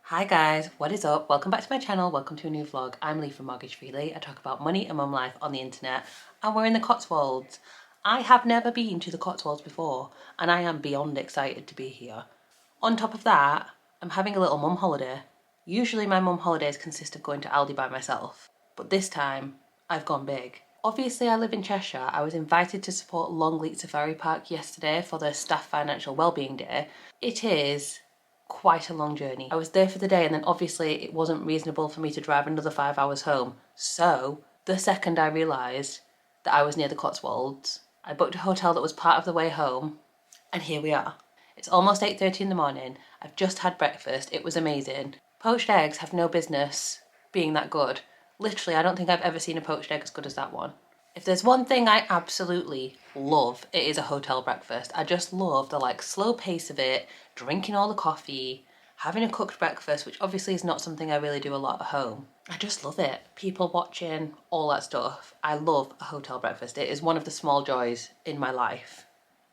Hi guys, what is up? Welcome back to my channel, welcome to a new vlog. I'm Lee from Mortgage Freely. I talk about money and mum life on the internet and we're in the Cotswolds. I have never been to the Cotswolds before and I am beyond excited to be here. On top of that, I'm having a little mum holiday. Usually my mum holidays consist of going to Aldi by myself, but this time I've gone big. Obviously I live in Cheshire. I was invited to support Longleat Safari Park yesterday for their Staff Financial Wellbeing Day. It is quite a long journey. I was there for the day and then obviously it wasn't reasonable for me to drive another 5 hours home. So the second I realised that I was near the Cotswolds, I booked a hotel that was part of the way home and here we are. It's almost 8:30 in the morning. I've just had breakfast. It was amazing. Poached eggs have no business being that good. Literally, I don't think I've ever seen a poached egg as good as that one. If there's one thing I absolutely love, it is a hotel breakfast. I just love the slow pace of it, drinking all the coffee, having a cooked breakfast, which obviously is not something I really do a lot at home. I just love it. People watching, all that stuff. I love a hotel breakfast. It is one of the small joys in my life.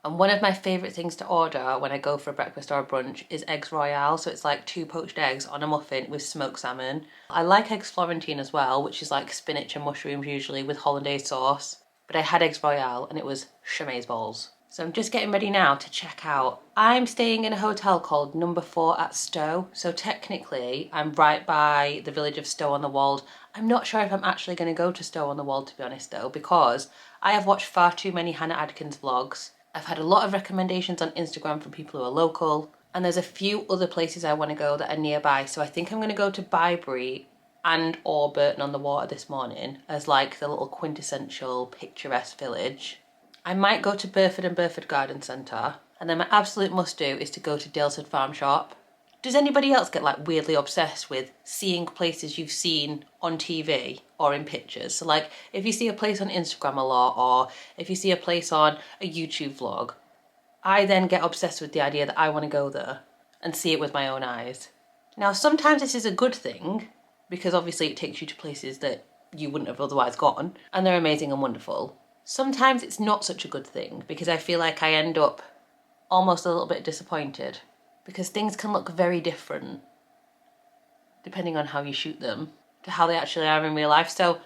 And one of my favourite things to order when I go for a breakfast or a brunch is eggs royale. So it's like 2 poached eggs on a muffin with smoked salmon. I like eggs Florentine as well, which is like spinach and mushrooms usually with hollandaise sauce. But I had eggs royale and it was chamaise balls. So I'm just getting ready now to check out. I'm staying in a hotel called Number 4 at Stowe. So technically I'm right by the village of Stow-on-the-Wold. I'm not sure if I'm actually going to go to Stow-on-the-Wold, to be honest though, because I have watched far too many Hannah Adkins vlogs. I've had a lot of recommendations on Instagram from people who are local, and there's a few other places I want to go that are nearby. So I think I'm going to go to Bibury and or Bourton-on-the-Water this morning as like the little quintessential picturesque village. I might go to Burford and Burford Garden Centre, and then my absolute must do is to go to Daylesford Farm Shop. Does anybody else get like weirdly obsessed with seeing places you've seen on TV or in pictures? So like if you see a place on Instagram a lot or if you see a place on a YouTube vlog, I then get obsessed with the idea that I want to go there and see it with my own eyes. Now sometimes this is a good thing because obviously it takes you to places that you wouldn't have otherwise gone and they're amazing and wonderful. Sometimes it's not such a good thing because I feel like I end up almost a little bit disappointed. Because things can look very different depending on how you shoot them to how they actually are in real life. So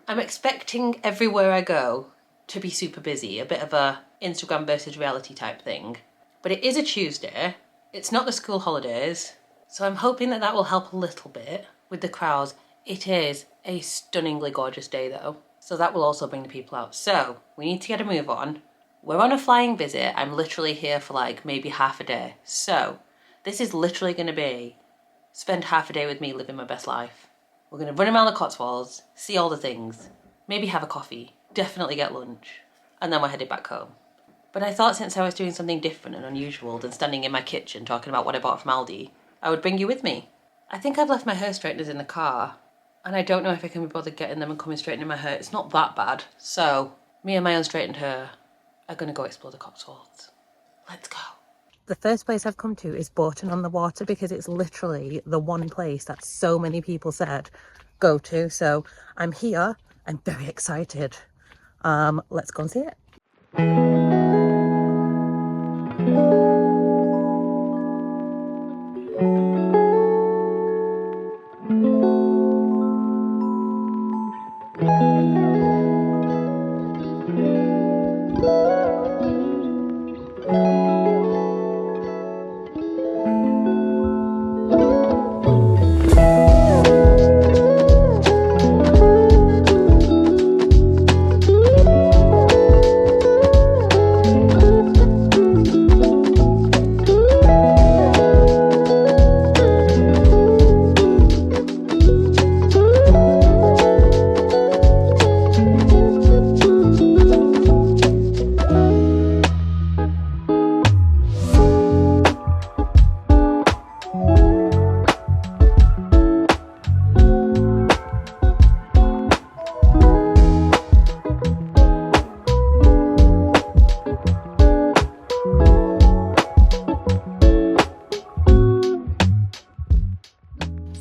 I'm expecting everywhere I go to be super busy, a bit of a Instagram versus reality type thing. But it is a Tuesday, it's not the school holidays, so I'm hoping that that will help a little bit with the crowds. It is a stunningly gorgeous day though, so that will also bring the people out. So we need to get a move on. We're on a flying visit. I'm literally here for like maybe half a day. So this is literally going to be spend half a day with me living my best life. We're going to run around the Cotswolds, see all the things, maybe have a coffee, definitely get lunch, and then we're headed back home. But I thought since I was doing something different and unusual than standing in my kitchen talking about what I bought from Aldi, I would bring you with me. I think I've left my hair straighteners in the car and I don't know if I can be bothered getting them and coming straightening my hair. It's not that bad. So me and my unstraightened hair are going to go explore the Cotswolds. Let's go. The first place I've come to is Bourton-on-the-Water because it's literally the one place that so many people said go to. So I'm here. I'm very excited. Let's go and see it.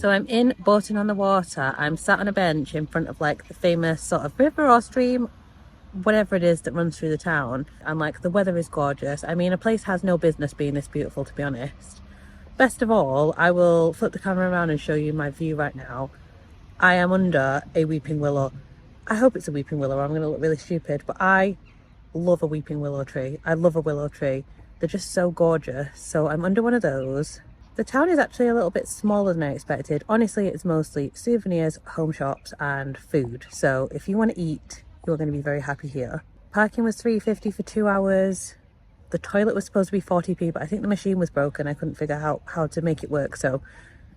So I'm in Bourton-on-the-Water. I'm sat on a bench in front of like the famous sort of river or stream, whatever it is that runs through the town. And like the weather is gorgeous. I mean, a place has no business being this beautiful, to be honest. Best of all, I will flip the camera around and show you my view right now. I am under a weeping willow. I hope it's a weeping willow or I'm going to look really stupid, but I love a weeping willow tree. I love a willow tree. They're just so gorgeous. So I'm under one of those. The town is actually a little bit smaller than I expected. Honestly, it's mostly souvenirs, home shops and food. So if you want to eat, you're going to be very happy here. Parking was £3.50 for 2 hours. The toilet was supposed to be 40p, but I think the machine was broken. I couldn't figure out how to make it work, so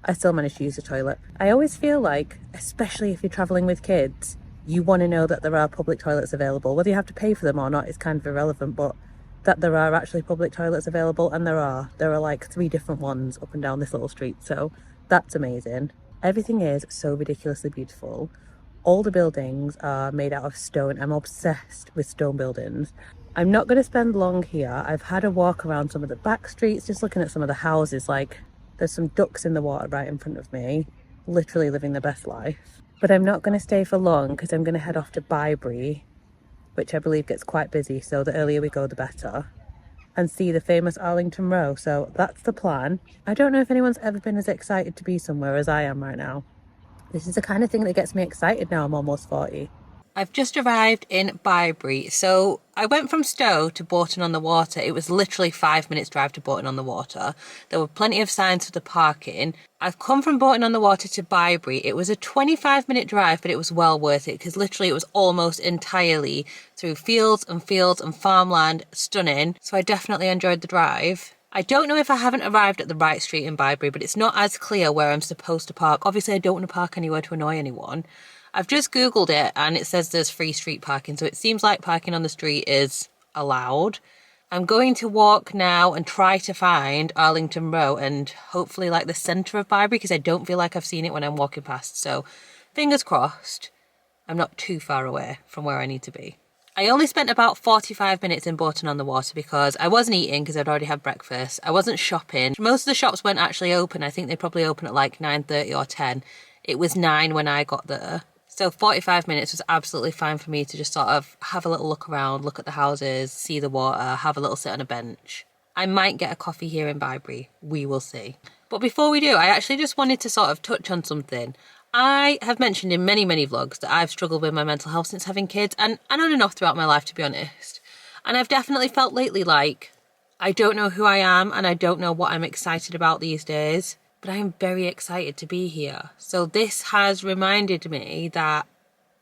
I still managed to use the toilet. I always feel like, especially if you're traveling with kids, you want to know that there are public toilets available. Whether you have to pay for them or not is kind of irrelevant, but that there are actually public toilets available, and there are. There are like 3 different ones up and down this little street, so that's amazing. Everything is so ridiculously beautiful. All the buildings are made out of stone. I'm obsessed with stone buildings. I'm not going to spend long here. I've had a walk around some of the back streets, just looking at some of the houses. Like, there's some ducks in the water right in front of me, literally living the best life. But I'm not going to stay for long because I'm going to head off to Bibury, which I believe gets quite busy, so the earlier we go the better, and see the famous Arlington Row. So that's the plan. I don't know if anyone's ever been as excited to be somewhere as I am right now. This is the kind of thing that gets me excited now I'm almost 40. I've just arrived in Bibury. So I went from Stowe to Bourton-on-the-Water. It was literally 5 minutes drive to Bourton-on-the-Water. There were plenty of signs for the parking. I've come from Bourton-on-the-Water to Bibury. It was a 25-minute drive, but it was well worth it because literally it was almost entirely through fields and farmland. Stunning. So I definitely enjoyed the drive. I don't know if I haven't arrived at the right street in Bibury, but it's not as clear where I'm supposed to park. Obviously, I don't want to park anywhere to annoy anyone. I've just Googled it and it says there's free street parking, so it seems like parking on the street is allowed. I'm going to walk now and try to find Arlington Row and hopefully like the centre of Bibury, because I don't feel like I've seen it when I'm walking past. So fingers crossed I'm not too far away from where I need to be. I only spent about 45 minutes in Bourton-on-the-Water because I wasn't eating because I'd already had breakfast. I wasn't shopping. Most of the shops weren't actually open. I think they probably open at like 9:30 or 10. It was 9 when I got there. So 45 minutes was absolutely fine for me to just sort of have a little look around, look at the houses, see the water, have a little sit on a bench. I might get a coffee here in Bibury. We will see. But before we do, I actually just wanted to sort of touch on something. I have mentioned in many vlogs that I've struggled with my mental health since having kids, and on and off throughout my life, to be honest. And I've definitely felt lately like I don't know who I am and I don't know what I'm excited about these days. But I am very excited to be here. So this has reminded me that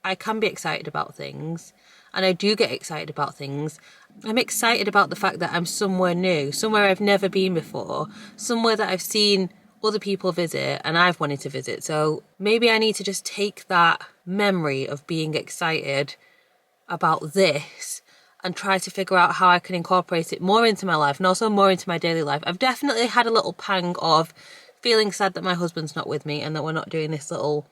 I can be excited about things, and I do get excited about things. I'm excited about the fact that I'm somewhere new, somewhere I've never been before, somewhere that I've seen other people visit and I've wanted to visit. So maybe I need to just take that memory of being excited about this and try to figure out how I can incorporate it more into my life and also more into my daily life. I've definitely had a little pang of feeling sad that my husband's not with me and that we're not doing this little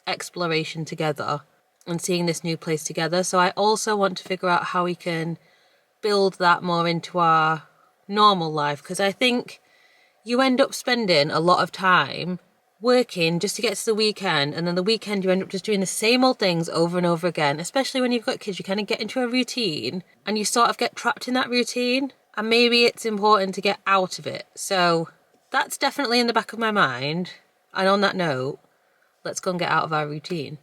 exploration together and seeing this new place together. So I also want to figure out how we can build that more into our normal life, because I think you end up spending a lot of time working just to get to the weekend, and then the weekend you end up just doing the same old things over and over again. Especially when you've got kids, you kind of get into a routine and you sort of get trapped in that routine, and maybe it's important to get out of it. So that's definitely in the back of my mind. And on that note, let's go and get out of our routine.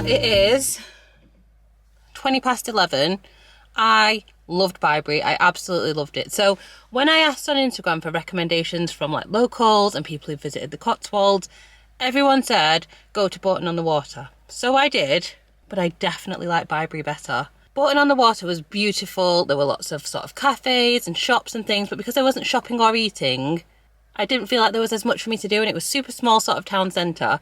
It is 20 past 11. I loved Bibury. I absolutely loved it. So when I asked on Instagram for recommendations from like locals and people who visited the Cotswolds, everyone said go to Bourton-on-the-Water. So I did, but I definitely like Bibury better. Bourton-on-the-Water was beautiful. There were lots of sort of cafes and shops and things, but because I wasn't shopping or eating, I didn't feel like there was as much for me to do, and it was super small sort of town centre.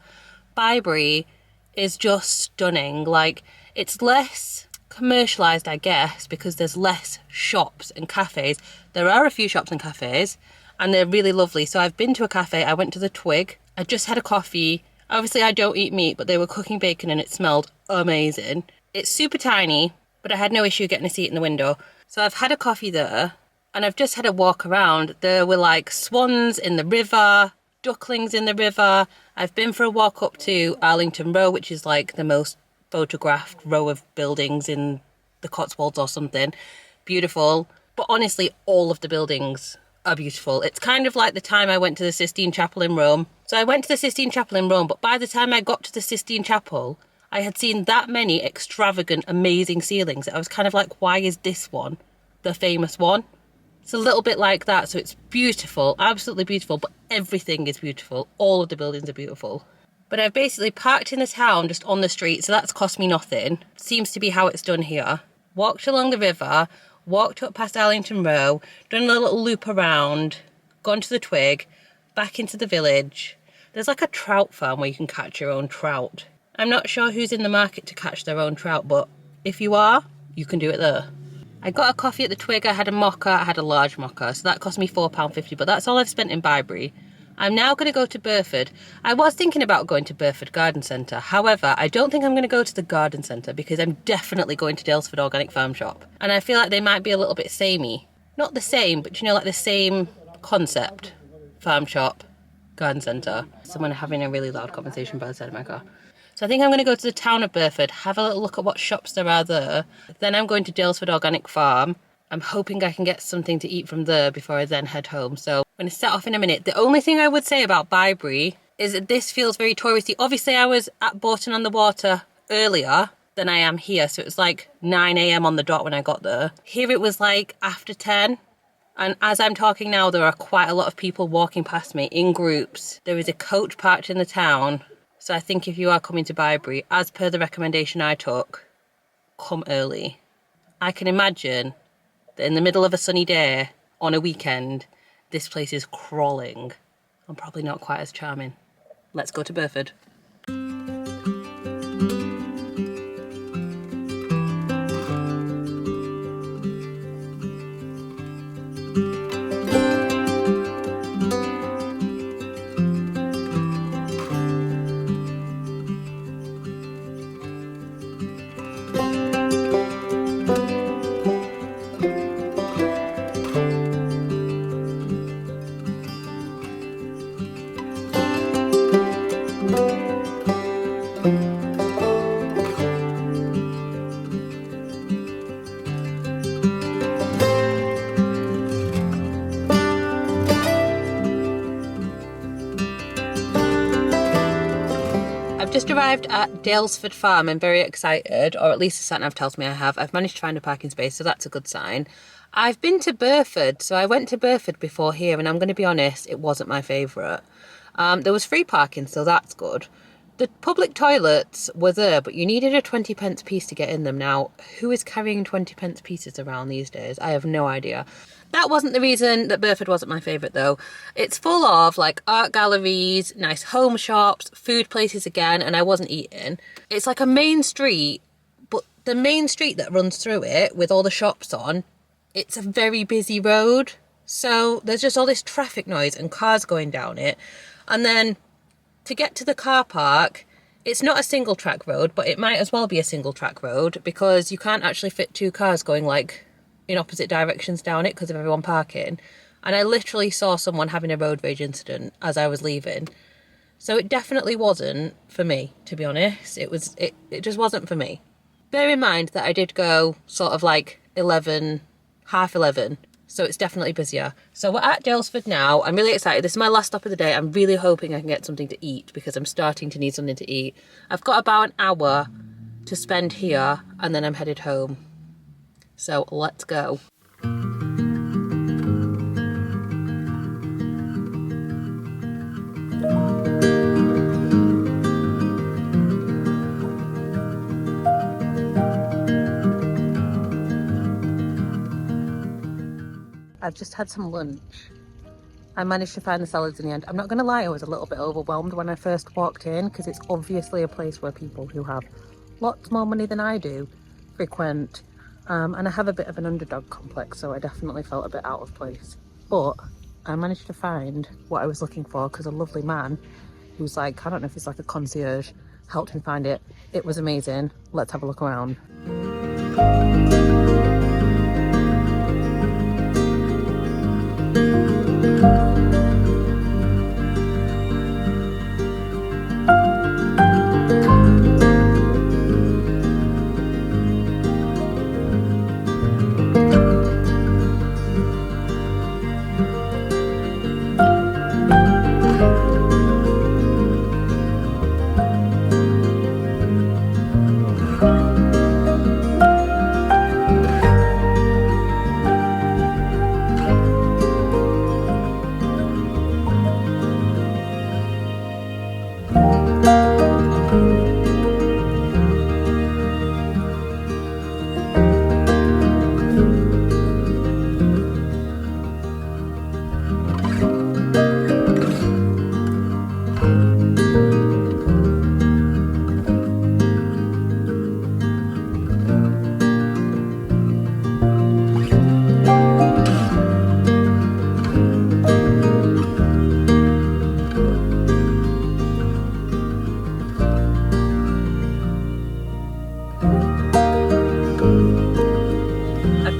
Bibury is just stunning. Like, it's less commercialised, I guess, because there's less shops and cafes. There are a few shops and cafes, and they're really lovely. So I've been to a cafe. I went to the Twig. I just had a coffee. Obviously, I don't eat meat, but they were cooking bacon and it smelled amazing. It's super tiny, but I had no issue getting a seat in the window. So I've had a coffee there, and I've just had a walk around. There were like swans in the river, ducklings in the river. I've been for a walk up to Arlington Row, which is like the most photographed row of buildings in the Cotswolds or something. Beautiful. But honestly, all of the buildings are beautiful. It's kind of like the time I went to the Sistine Chapel in Rome. So I went to the Sistine Chapel in Rome, but by the time I got to the Sistine Chapel, I had seen that many extravagant, amazing ceilings. I was kind of like, why is this one the famous one? It's a little bit like that. So it's beautiful, absolutely beautiful, but everything is beautiful. All of the buildings are beautiful. But I've basically parked in the town just on the street, so that's cost me nothing. Seems to be how it's done here. Walked along the river, walked up past Arlington Row, done a little loop around, gone to the Twig, back into the village. There's like a trout farm where you can catch your own trout. I'm not sure who's in the market to catch their own trout, but if you are, you can do it there. I got a coffee at the Twig. I had a mocha. I had a large mocha, so that cost me £4.50, but that's all I've spent in Bibury. I'm now going to go to Burford. I was thinking about going to Burford Garden Centre. However, I don't think I'm going to go to the garden centre because I'm definitely going to Daylesford Organic Farm Shop. And I feel like they might be a little bit samey. Not the same, but you know, like the same concept. Farm shop, garden centre. Someone having a really loud conversation by the side of my car. So I think I'm going to go to the town of Burford, have a little look at what shops there are there. Then I'm going to Daylesford Organic Farm. I'm hoping I can get something to eat from there before I then head home. So I'm going to set off in a minute. The only thing I would say about Bibury is that this feels very touristy. Obviously, I was at Bourton-on-the-Water earlier than I am here. So it was like 9 a.m. on the dot when I got there. Here it was like after 10. And as I'm talking now, there are quite a lot of people walking past me in groups. There is a coach parked in the town. So I think if you are coming to Bibury, as per the recommendation I took, come early. I can imagine that in the middle of a sunny day on a weekend, this place is crawling. I'm probably not quite as charming. Let's go to Burford. Just arrived at Daylesford Farm. I'm very excited, or at least the sat-nav tells me I have. I've managed to find a parking space, so that's a good sign. I've been to Burford, so I went to Burford before here, and I'm going to be honest, it wasn't my favourite. There was free parking, so that's good. The public toilets were there, but you needed a 20p piece to get in them. Now, who is carrying 20p pieces around these days? I have no idea. That wasn't the reason that Burford wasn't my favourite though. It's full of like art galleries, nice home shops, food places again, and I wasn't eating. It's like a main street, but the main street that runs through it with all the shops on, it's a very busy road. So there's just all this traffic noise and cars going down it. And then to get to the car park, it's not a single track road, but it might as well be a single track road because you can't actually fit two cars going like in opposite directions down it because of everyone parking. And I literally saw someone having a road rage incident as I was leaving. So it definitely wasn't for me, to be honest. It just wasn't for me. Bear in mind that I did go sort of like 11, half 11. so it's definitely busier. So we're at Daylesford now. I'm really excited. This is my last stop of the day. I'm really hoping I can get something to eat because I'm starting to need something to eat. I've got about an hour to spend here and then I'm headed home. So let's go. I've just had some lunch. I managed to find the salads in the end. I'm not going to lie, I was a little bit overwhelmed when I first walked in because it's obviously a place where people who have lots more money than I do frequent. And I have a bit of an underdog complex, so I definitely felt a bit out of place. But I managed to find what I was looking for because a lovely man who's like, I don't know if he's like a concierge, helped me find it. It was amazing. Let's have a look around.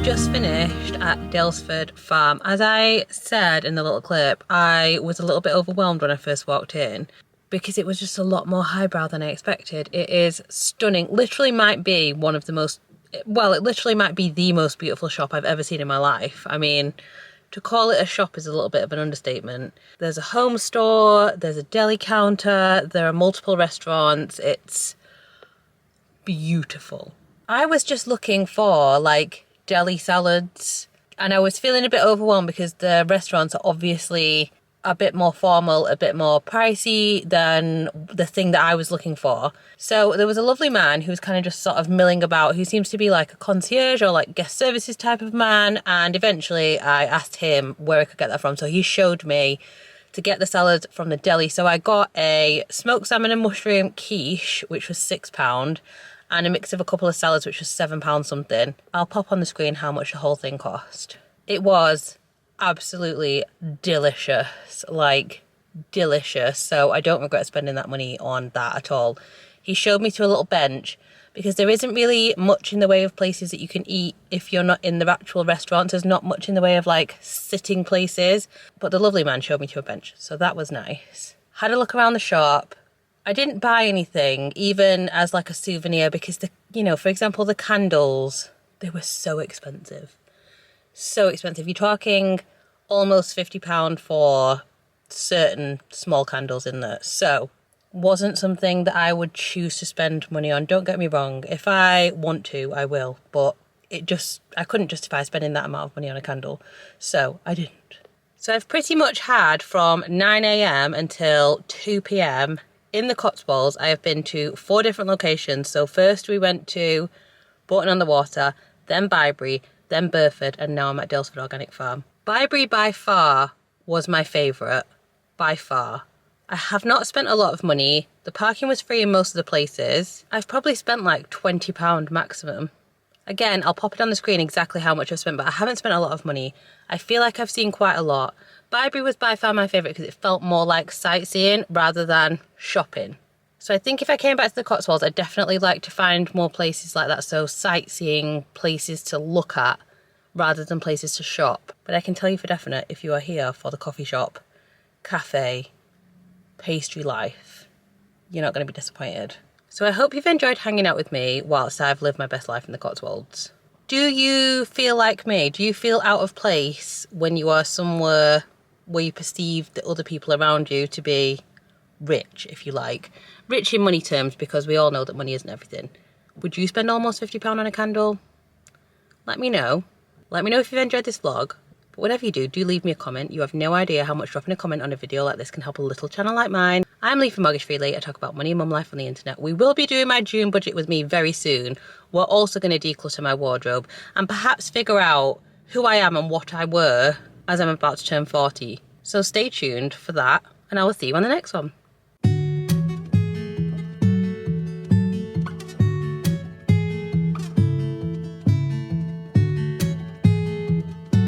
Just finished at Daylesford farm. As I said in the little clip, I was a little bit overwhelmed when I first walked in because it was just a lot more highbrow than I expected. It is stunning. Literally might be one of the most, well, it literally might be the most beautiful shop I've ever seen in my life. I mean, to call it a shop is a little bit of an understatement. There's a home store, there's a deli counter, there are multiple restaurants. It's beautiful. I was just looking for like deli salads and I was feeling a bit overwhelmed because the restaurants are obviously a bit more formal, a bit more pricey than the thing that I was looking for. So there was a lovely man who was kind of just sort of milling about, who seems to be like a concierge or like guest services type of man, and eventually I asked him where I could get that from, so he showed me to get the salad from the deli. So I got a smoked salmon and mushroom quiche, which was £6, and a mix of a couple of salads, which was £7 something. I'll pop on the screen how much the whole thing cost. It was absolutely delicious, like delicious. So I don't regret spending that money on that at all. He showed me to a little bench because there isn't really much in the way of places that you can eat if you're not in the actual restaurants. There's not much in the way of like sitting places, but the lovely man showed me to a bench, so that was nice. Had a look around the shop. I didn't buy anything, even as like a souvenir, because for example, the candles, they were so expensive. So expensive. You're talking almost £50 for certain small candles in there. So, wasn't something that I would choose to spend money on. Don't get me wrong. If I want to, I will. But I couldn't justify spending that amount of money on a candle. So, I didn't. So, I've pretty much had from 9 a.m. until 2 p.m. in the Cotswolds. I have been to 4 different locations. So first we went to Bourton-on-the-Water, then Bibury, then Burford, and now I'm at Daylesford Organic Farm. Bibury by far was my favourite, by far. I have not spent a lot of money. The parking was free in most of the places. I've probably spent like £20 maximum. Again, I'll pop it on the screen exactly how much I've spent, but I haven't spent a lot of money. I feel like I've seen quite a lot. Bibury was by far my favourite because it felt more like sightseeing rather than shopping. So I think if I came back to the Cotswolds, I'd definitely like to find more places like that. So sightseeing, places to look at rather than places to shop. But I can tell you for definite, if you are here for the coffee shop, cafe, pastry life, you're not going to be disappointed. So I hope you've enjoyed hanging out with me whilst I've lived my best life in the Cotswolds. Do you feel like me? Do you feel out of place when you are somewhere where you perceive the other people around you to be rich, if you like? Rich in money terms, because we all know that money isn't everything. Would you spend almost £50 on a candle? Let me know. Let me know if you've enjoyed this vlog. But whatever you do leave me a comment. You have no idea how much dropping a comment on a video like this can help a little channel like mine. I'm Lee from Mortgage Freely. I talk about money and mum life on the internet. We will be doing my June budget with me very soon. We're also going to declutter my wardrobe and perhaps figure out who I am and what I were as I'm about to turn 40. So stay tuned for that, and I will see you on the next one.